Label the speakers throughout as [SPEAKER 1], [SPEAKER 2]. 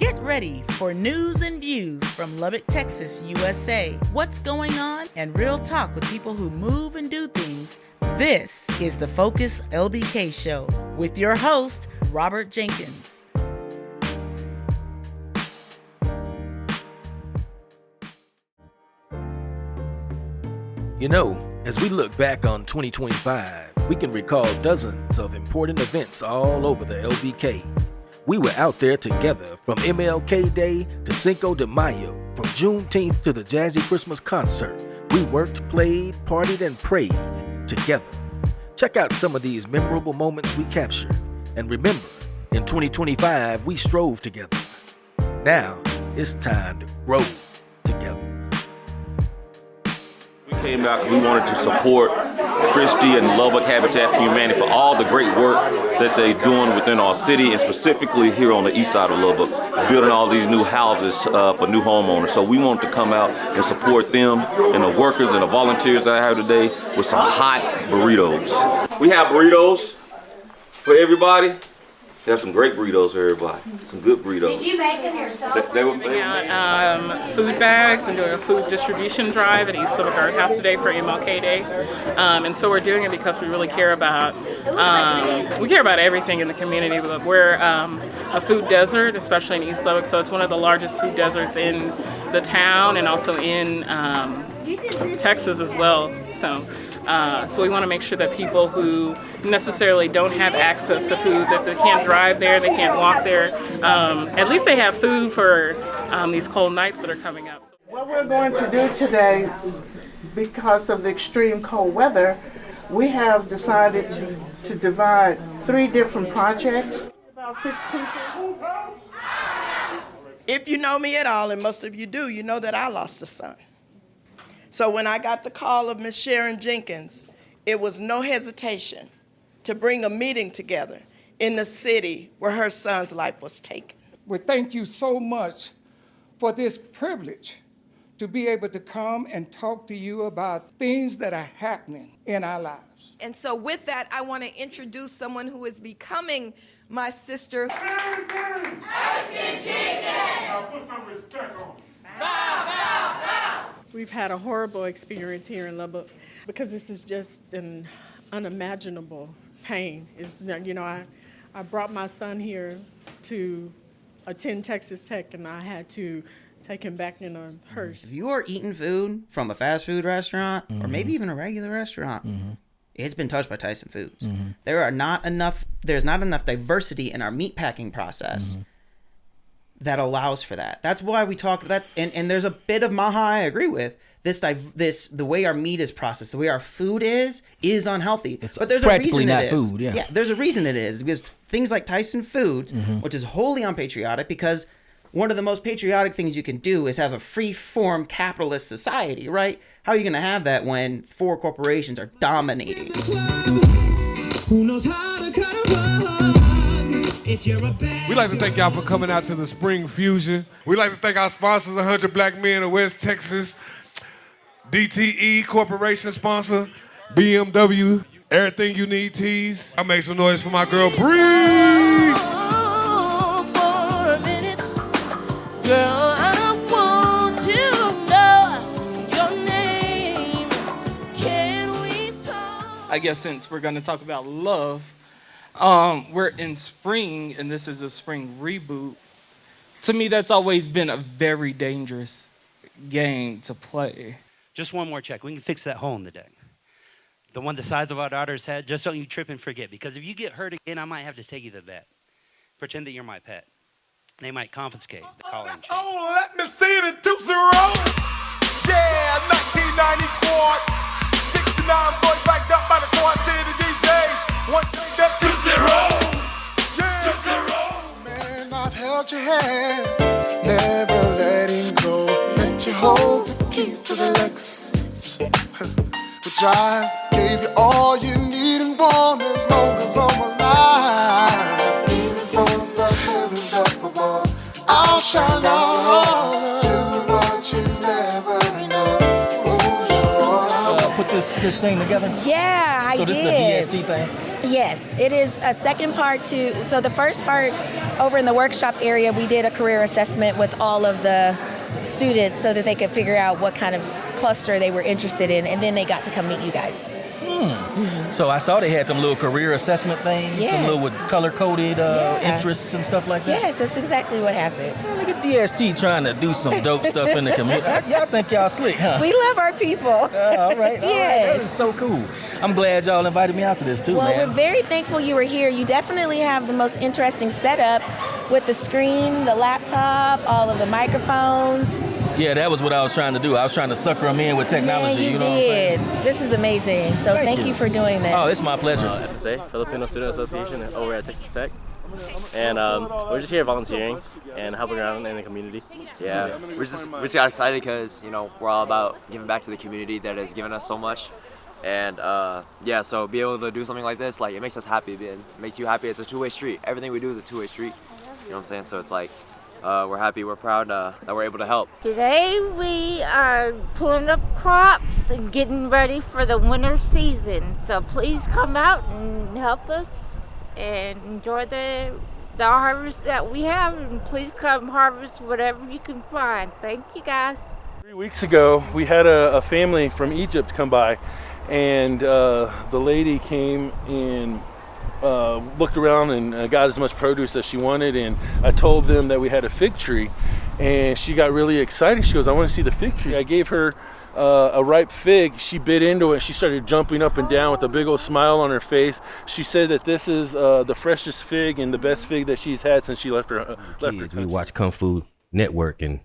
[SPEAKER 1] Get ready for news and views from Lubbock, Texas, USA. What's going on and real talk with people who move and do things. This is the Focus LBK Show with your host, Robert Jenkins.
[SPEAKER 2] You know, as we look back on 2025, we can recall dozens of important events all over the LBK. We were out there together from MLK Day to Cinco de Mayo, from Juneteenth to the Jazzy Christmas concert. We worked, played, partied, and prayed together. Check out some of these memorable moments we captured. And remember, in 2025, we strove together. Now, it's time to grow together.
[SPEAKER 3] We came out because we wanted to support Christie and Lubbock Habitat for Humanity for all the great work that they're doing within our city, and specifically here on the east side of Lubbock, building all these new houses for new homeowners. So we wanted to come out and support them and the workers and the volunteers that I have today with some hot burritos. We have burritos for everybody. We have some great burritos for everybody. Some good burritos.
[SPEAKER 4] Did you make them yourself?
[SPEAKER 3] They were
[SPEAKER 5] Food bags and doing a food distribution drive at East Lubbock Art House today for MLK Day. And so we're doing it because we really care about everything in the community. We're a food desert, especially in East Lubbock, so it's one of the largest food deserts in the town and also in Texas as well. So we want to make sure that people who necessarily don't have access to food, that they can't drive there, they can't walk there, at least they have food for these cold nights that are coming up.
[SPEAKER 6] What we're going to do today, because of the extreme cold weather, we have decided to divide 3 different projects. About 6 people.
[SPEAKER 7] If you know me at all, and most of you do, you know that I lost a son. So when I got the call of Miss Sharon Jenkins, it was no hesitation to bring a meeting together in the city where her son's life was taken.
[SPEAKER 8] We thank you so much for this privilege to be able to come and talk to you about things that are happening in our lives.
[SPEAKER 9] And so with that, I want to introduce someone who is becoming my sister.
[SPEAKER 4] Jenkins! Now
[SPEAKER 10] put some respect on it.
[SPEAKER 4] Bow, bow, bow!
[SPEAKER 11] We've had a horrible experience here in Lubbock because this is just an unimaginable pain. I brought my son here to attend Texas Tech, and I had to take him back in a hearse.
[SPEAKER 12] If you are eating food from a fast food restaurant or maybe even a regular restaurant, it's been touched by Tyson Foods. There's not enough diversity in our meat packing process that allows for that. That's why we talk. And there's a bit of Maha I agree with. The way our meat is processed, the way our food is unhealthy. But there's
[SPEAKER 2] practically
[SPEAKER 12] a reason
[SPEAKER 2] not
[SPEAKER 12] it is.
[SPEAKER 2] Food. Yeah,
[SPEAKER 12] there's a reason it is, because things like Tyson Foods, which is wholly unpatriotic, because one of the most patriotic things you can do is have a free-form capitalist society, right? How are you going to have that when 4 corporations are dominating?
[SPEAKER 13] Who knows how to cut a rug?
[SPEAKER 10] We'd like to thank y'all for coming out to the Spring Fusion. We'd like to thank our sponsors, 100 Black Men of West Texas, DTE Corporation sponsor, BMW, Everything You Need Tees. I make some noise for my girl, Bree!
[SPEAKER 1] For a minute, girl, I want to know your name. Can we talk?
[SPEAKER 5] I guess since we're going to talk about love, we're in spring, and this is a spring reboot. To me, that's always been a very dangerous game to play.
[SPEAKER 14] Just one more check. We can fix that hole in the deck. The one the size of our daughter's head, just don't you trip and forget. Because if you get hurt again, I might have to take you to the vet. Pretend that you're my pet. They might confiscate the collar and chain.
[SPEAKER 15] Oh, let me see the Tootsie Roll. Yeah, 1994. 69 boys backed up by the Quad City DJs. One take that Tootsie Roll. Yeah, Tootsie Roll. Man, I've held your hand. Never letting go. Let you hold the keys to the Lexus. Which I gave you all you need and want as long as I'm alive. Even from the heavens up above, I'll shine out. Too much is never enough.
[SPEAKER 16] Put this
[SPEAKER 2] this thing together?
[SPEAKER 7] Yeah, I did.
[SPEAKER 2] So this is a VST thing?
[SPEAKER 7] Yes, it is a second part to, so the first part over in the workshop area, we did a career assessment with all of the students so that they could figure out what kind of cluster they were interested in, and then they got to come meet you guys.
[SPEAKER 2] So I saw they had them little career assessment things,
[SPEAKER 7] Yes.
[SPEAKER 2] them little with color-coded interests and stuff like that.
[SPEAKER 7] Yes, that's exactly what happened.
[SPEAKER 2] Look at DST trying to do some dope stuff in the community. Y'all think y'all slick, huh?
[SPEAKER 7] We love our people.
[SPEAKER 2] All right.
[SPEAKER 7] Yes.
[SPEAKER 2] That is so cool. I'm glad y'all invited me out to this too,
[SPEAKER 7] Well,
[SPEAKER 2] man.
[SPEAKER 7] we're very thankful you were here. You definitely have the most interesting setup with the screen, the laptop, all of the microphones.
[SPEAKER 2] Yeah, that was what I was trying to do. I was trying to sucker them in with technology.
[SPEAKER 7] Man, you
[SPEAKER 2] know what I'm saying?
[SPEAKER 7] did. This is amazing. So thank you for doing this.
[SPEAKER 2] Oh, it's my pleasure.
[SPEAKER 16] FSA, Filipino Student Association, over at Texas Tech. And we're just here volunteering and helping around in the community.
[SPEAKER 17] Yeah, we just got excited because, you know, we're all about giving back to the community that has given us so much. And yeah, so be able to do something like this, like, it makes us happy. It makes you happy. It's a two-way street. Everything we do is a two-way street. You know what I'm saying? So it's like, we're happy, we're proud that we're able to help.
[SPEAKER 18] Today we are pulling up crops and getting ready for the winter season. So please come out and help us and enjoy the harvest that we have, and please come harvest whatever you can find. Thank you guys.
[SPEAKER 19] 3 weeks ago we had a family from Egypt come by, and the lady came and looked around and got as much produce as she wanted, and I told them that we had a fig tree, and she got really excited. She goes, I want to see the fig tree. I gave her a ripe fig. She bit into it. She started jumping up and down with a big old smile on her face. She said that this is the freshest fig and the best fig that she's had since she left her
[SPEAKER 20] We watched Kung Fu Network and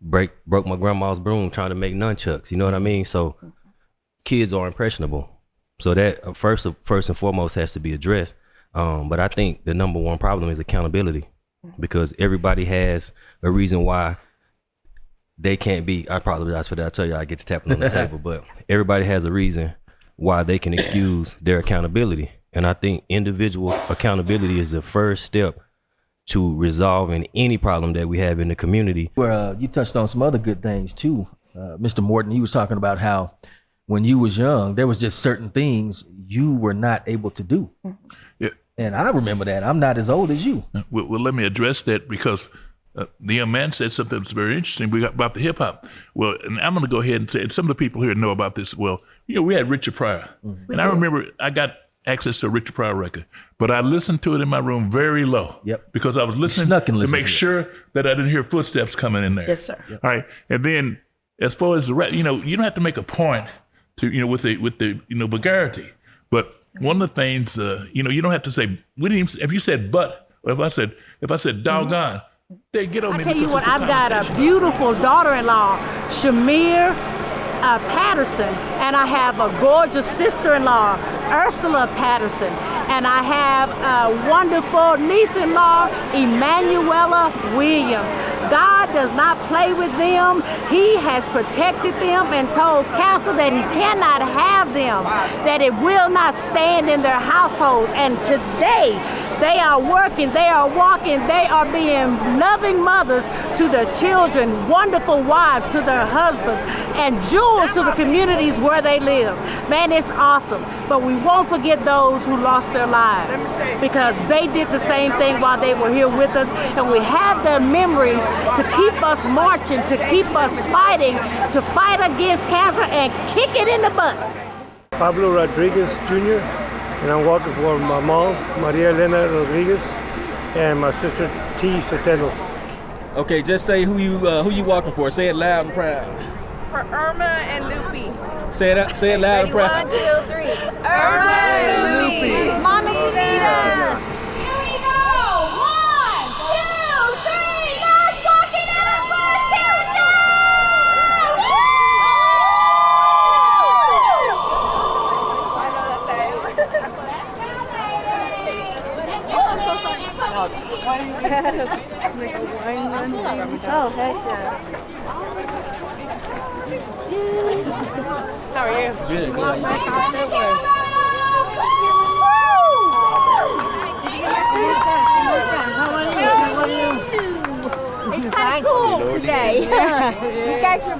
[SPEAKER 20] broke my grandma's broom trying to make nunchucks. You know what I mean? So kids are impressionable. So that first and foremost has to be addressed. But I think the number one problem is accountability, because everybody has a reason why they can't be. I apologize for that. I tell you, I get to tapping on the table, but everybody has a reason why they can excuse their accountability. And I think individual accountability is the first step to resolving any problem that we have in the community.
[SPEAKER 2] Where you touched on some other good things too, Mr. Morton. You was talking about how when you was young, there was just certain things you were not able to do.
[SPEAKER 21] Yeah.
[SPEAKER 2] And I remember that. I'm not as old as you.
[SPEAKER 21] Well, let me address that, because the young man said something that's very interesting. We got about the hip hop. Well, and I'm going to go ahead and say, and some of the people here know about this. Well, you know, we had Richard Pryor. Mm-hmm. And I remember I got access to a Richard Pryor record, but I listened to it in my room very low.
[SPEAKER 2] Yep.
[SPEAKER 21] Because I was listening to make sure that I didn't hear footsteps coming in there.
[SPEAKER 7] Yes, sir.
[SPEAKER 21] Yep. All right. And then as far as the rap, you know, you don't have to make a point to, you know, with the you know, vulgarity. But one of the things, you know, you don't have to say, we didn't even, if you said but, or if I said doggone, they get on me.
[SPEAKER 22] I tell you what, I've got a beautiful daughter-in-law, Shamir Patterson, and I have a gorgeous sister-in-law, Ursula Patterson, and I have a wonderful niece-in-law, Emanuela Williams. God does not play with them. He has protected them and told counsel that he cannot have them, that it will not stand in their households. And today, they are working, they are walking, they are being loving mothers to their children, wonderful wives to their husbands, and jewels to the communities where they live. Man, it's awesome. But we won't forget those who lost their lives, because they did the same thing while they were here with us, and we have their memories to keep us marching, to keep us fighting, to fight against cancer and kick it in the butt.
[SPEAKER 23] Pablo Rodriguez Jr., and I'm walking for my mom, Maria Elena Rodriguez, and my sister T. Sotelo.
[SPEAKER 2] Okay, just say who you walking for. Say it loud and proud.
[SPEAKER 9] For Irma and Lupi.
[SPEAKER 2] Say it loud and proud.
[SPEAKER 9] 1, 2, 3. Irma and Lupi. Mama Sanitas.
[SPEAKER 22] Oh, heck yeah. How are you?
[SPEAKER 2] Good.
[SPEAKER 22] How are you?
[SPEAKER 18] It's kind of cool today. You guys are